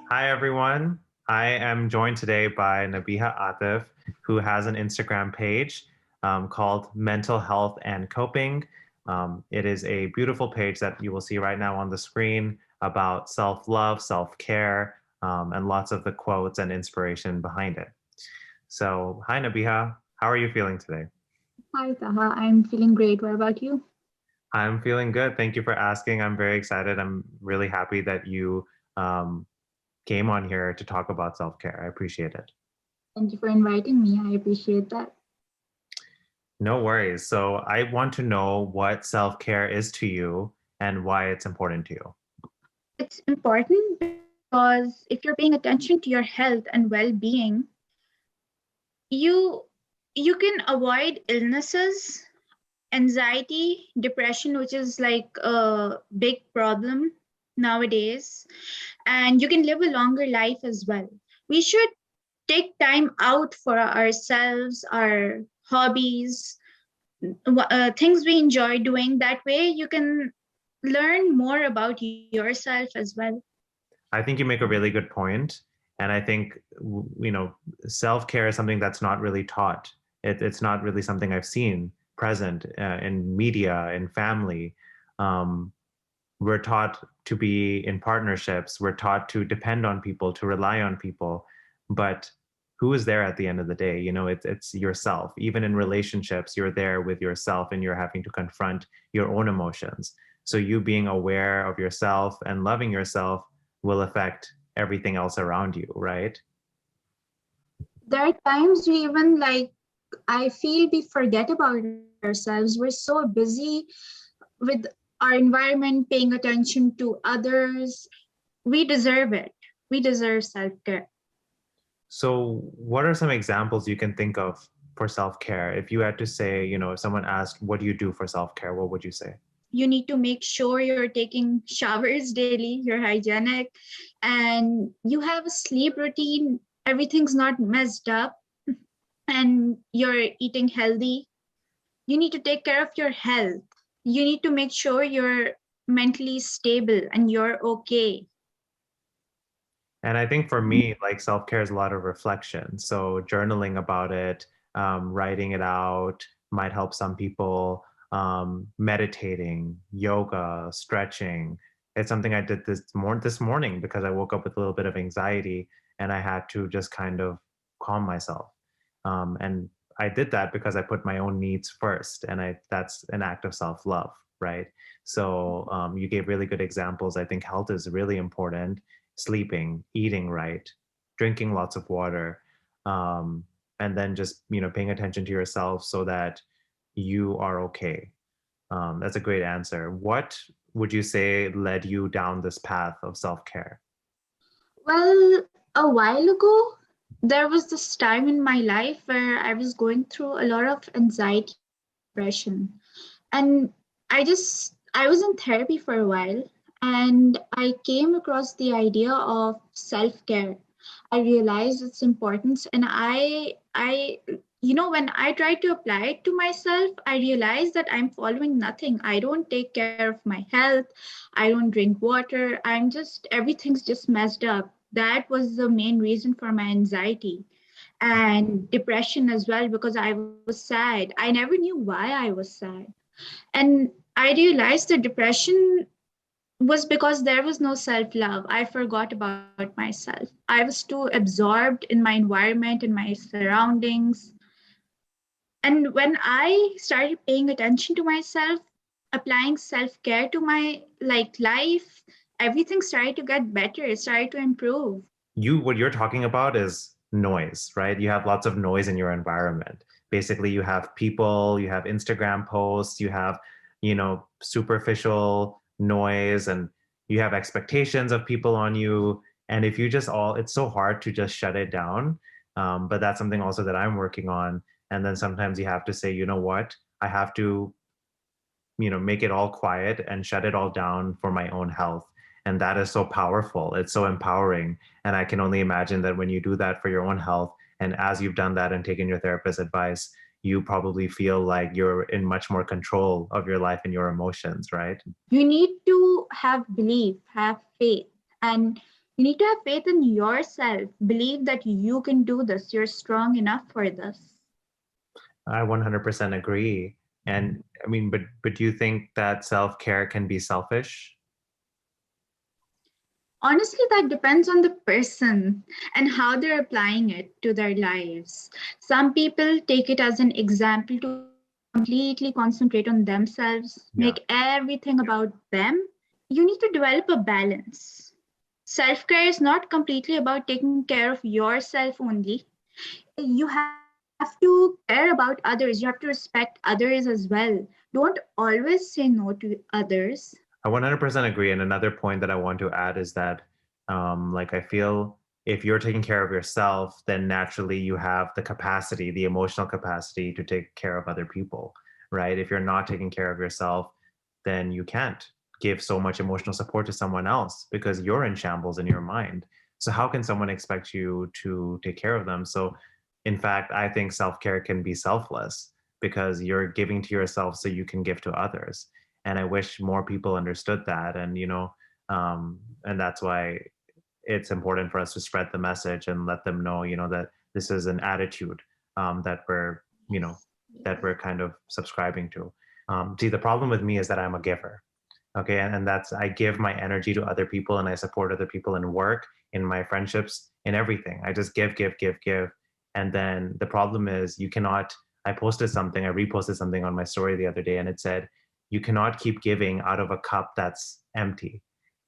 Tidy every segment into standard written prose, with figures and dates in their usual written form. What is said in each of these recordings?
Hi, everyone. I am joined today by Nabeeha Atif, who has an Instagram page called Mental Health and Coping. It is a beautiful page that you will see right now on the screen about self love, self care, and lots of the quotes and inspiration behind it. So, hi, Nabeeha. How are you feeling today? Hi, Taha. I'm feeling great. What about you? I'm feeling good. Thank you for asking. I'm very excited. I'm really happy that you um, came on here to talk about self care. I appreciate it. Thank you for inviting me. I appreciate that. No worries. So I want to know what self-care is to you and why it's important to you. It's important because if you're paying attention to your health and well-being, you you can avoid illnesses, anxiety, depression, which is like a big problem nowadays, and you can live a longer life as well. We should take time out for ourselves, our hobbies, things we enjoy doing. That way you can learn more about yourself as well. I think you make a really good point, and I think self-care is something that's not really taught. It's not really something I've seen present in media, in family. Um, we're taught to be in partnerships. We're taught to depend on people, to rely on people, but who is there at the end of the day? It's yourself. Even in relationships, you're there with yourself and you're having to confront your own emotions. So you being aware of yourself and loving yourself will affect everything else around you, right? There are times we even like, I feel we forget about ourselves. We're so busy with our environment, paying attention to others. We deserve it. We deserve self-care. So what are some examples you can think of for self-care? If you had to say, if someone asked, what do you do for self-care, what would you say? You need to make sure you're taking showers daily, you're hygienic, and you have a sleep routine. Everything's not messed up, and you're eating healthy. You need to take care of your health. You need to make sure you're mentally stable and you're okay. And I think for me, like self-care is a lot of reflection. So journaling about it, writing it out might help some people. Meditating, yoga, stretching. It's something I did this morning because I woke up with a little bit of anxiety and I had to just kind of calm myself. And I did that because I put my own needs first, and that's an act of self-love, right? So you gave really good examples. I think health is really important, sleeping, eating right, drinking lots of water, and then just paying attention to yourself so that you are okay. That's a great answer. What would you say led you down this path of self-care? Well, a while ago, there was this time in my life where I was going through a lot of anxiety and depression. And I was in therapy for a while, and I came across the idea of self-care. I realized its importance, and when I tried to apply it to myself, I realized that I'm following nothing. I don't take care of my health. I don't drink water. Everything's just messed up. That was the main reason for my anxiety and depression as well, because I was sad. I never knew why I was sad. And I realized that depression was because there was no self love. I forgot about myself. I was too absorbed in my environment and my surroundings. And when I started paying attention to myself, applying self care to my life, everything started to get better. It started to improve. What you're talking about is noise, right? You have lots of noise in your environment. Basically, you have people, you have Instagram posts, you have, superficial noise, and you have expectations of people on you. And if you just it's so hard to just shut it down. But that's something also that I'm working on. And then sometimes you have to say, you know what? I have to make it all quiet and shut it all down for my own health. And that is so powerful. It's so empowering. And I can only imagine that when you do that for your own health, and as you've done that and taken your therapist's advice, you probably feel like you're in much more control of your life and your emotions, right? You need to have belief, have faith, and You need to have faith in yourself. Believe that you can do this. You're strong enough for this. I 100% agree. And I mean, but do you think that self-care can be selfish? Honestly, that depends on the person and how they're applying it to their lives. Some people take it as an example to completely concentrate on themselves, Yeah. make everything about them. You need to develop a balance. Self care is not completely about taking care of yourself only. You have to care about others, you have to respect others as well. Don't always say no to others. I 100% agree. And another point that I want to add is that, like, I feel if you're taking care of yourself, then naturally you have the capacity, the emotional capacity to take care of other people, right? If you're not taking care of yourself, then you can't give so much emotional support to someone else because you're in shambles in your mind. So, how can someone expect you to take care of them? So, in fact, I think self care can be selfless because you're giving to yourself so you can give to others. And I wish more people understood that. And and that's why it's important for us to spread the message and let them know, that this is an attitude that we're you know Yes. that Yes. we're kind of subscribing to. See, the problem with me is that I'm a giver. Okay, and that's, I give my energy to other people and I support other people in work, in my friendships, in everything. I just give, give, give, give. And then the problem is, you cannot, I reposted something on my story the other day, and it said, you cannot keep giving out of a cup that's empty.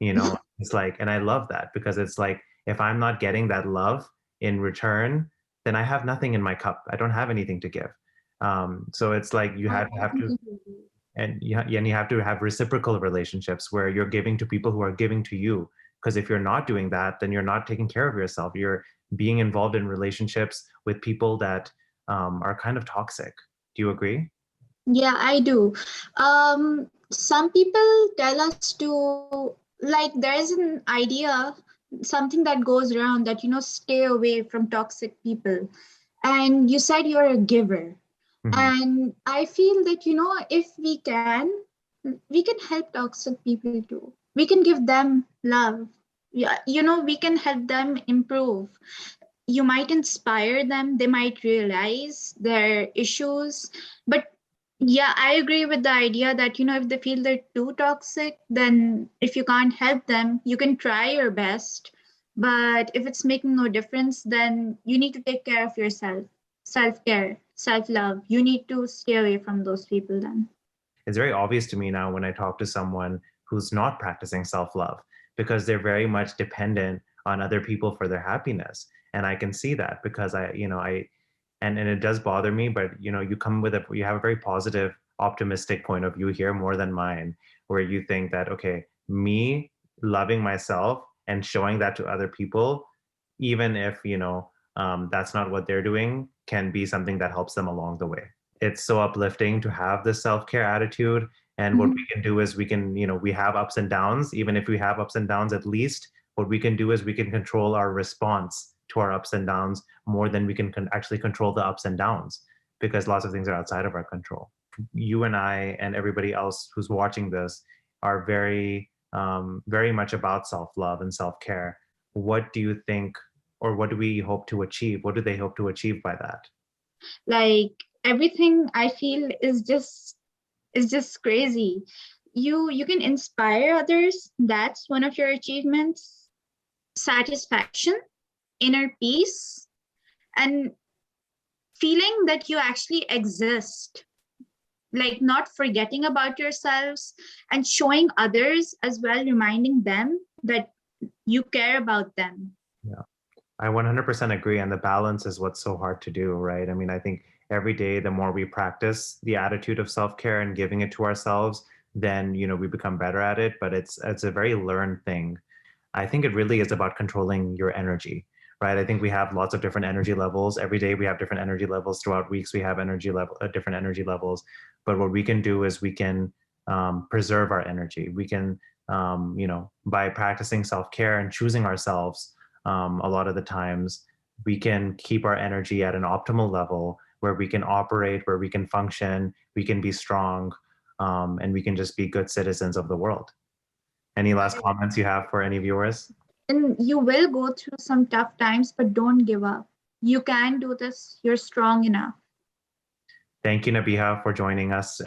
It's like, and I love that because it's like, if I'm not getting that love in return, then I have nothing in my cup. I don't have anything to give. So it's like you I have to, completely agree. and you have to have reciprocal relationships where you're giving to people who are giving to you. Because if you're not doing that, then you're not taking care of yourself. You're being involved in relationships with people that are kind of toxic. Do you agree? Yeah, I do. Some people tell us to, like, there's an idea, something that goes around that, stay away from toxic people. And you said you're a giver. Hmm. And I feel that, if we can help toxic people too. We can give them love. Yeah, we can help them improve. You might inspire them, they might realize their issues. But yeah, I agree with the idea that, if they feel they're too toxic, then if you can't help them, you can try your best. But if it's making no difference, then you need to take care of yourself. Self-care, self-love. You need to stay away from those people then. It's very obvious to me now when I talk to someone who's not practicing self-love, because they're very much dependent on other people for their happiness. And I can see that because and it does bother me, but you have a very positive, optimistic point of view here, more than mine, where you think that, okay, me loving myself and showing that to other people, even if that's not what they're doing, can be something that helps them along the way. It's so uplifting to have this self-care attitude. And what we Mhm. can do is, we have ups and downs. Even if we have ups and downs, at least what we can do is we can control our response to our ups and downs more than we can actually control the ups and downs, because lots of things are outside of our control. You and I and everybody else who's watching this are very much about self-love and self-care. What do you think, or what do we hope to achieve? What do they hope to achieve by that? Like, everything I feel is just crazy. You can inspire others. That's one of your achievements. Satisfaction, inner peace, and feeling that you actually exist. Like, not forgetting about yourselves and showing others as well, reminding them that you care about them. Yeah. I 100% agree. And the balance is what's so hard to do, right? I mean, I think every day, the more we practice the attitude of self-care and giving it to ourselves, then, we become better at it. But it's a very learned thing. I think it really is about controlling your energy, right? I think we have lots of different energy levels. Every day we have different energy levels. Throughout weeks, we have different energy levels. But what we can do is we can preserve our energy. We can, by practicing self-care and choosing ourselves, a lot of the times we can keep our energy at an optimal level where we can operate, where we can function, we can be strong, and we can just be good citizens of the world. Any last comments you have for any viewers? And you will go through some tough times, but don't give up. You can do this. You're strong enough. Thank you, Nabeeha, for joining us,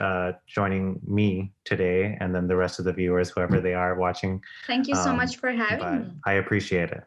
joining me today, and then the rest of the viewers, whoever they are watching. Thank you so much for having But me. I appreciate it.